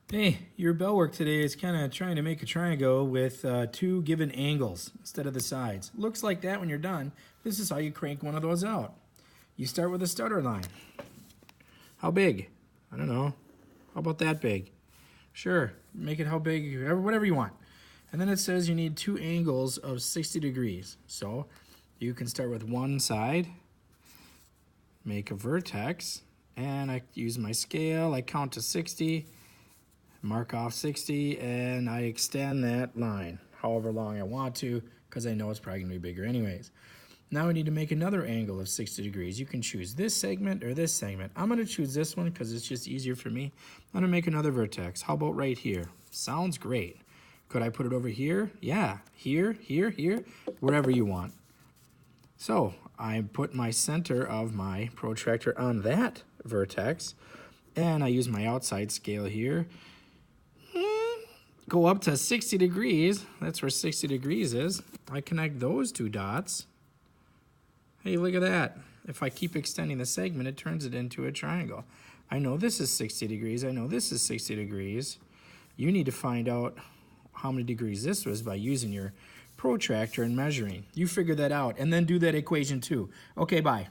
Hey, your bell work today is kind of trying to make a triangle with two given angles instead of the sides. Looks like that when you're done. This is how you crank one of those out. You start with a stutter line. How big? I don't know. How about that big? Sure, make it how big, whatever you want. And then it says you need two angles of 60 degrees. So you can start with one side, make a vertex, and I use my scale. I count to 60. Mark off 60, and I extend that line however long I want to because I know it's probably going to be bigger anyways. Now we need to make another angle of 60 degrees. You can choose this segment or this segment. I'm going to choose this one because it's just easier for me. I'm going to make another vertex. How about right here? Sounds great. Could I put it over here? Yeah, here, wherever you want. So I put my center of my protractor on that vertex, and I use my outside scale here. Go up to 60 degrees. That's where 60 degrees is. I connect those two dots. Hey, look at that. If I keep extending the segment, it turns it into a triangle. I know this is 60 degrees. I know this is 60 degrees. You need to find out how many degrees this was by using your protractor and measuring. You figure that out and then do that equation too. Okay, bye.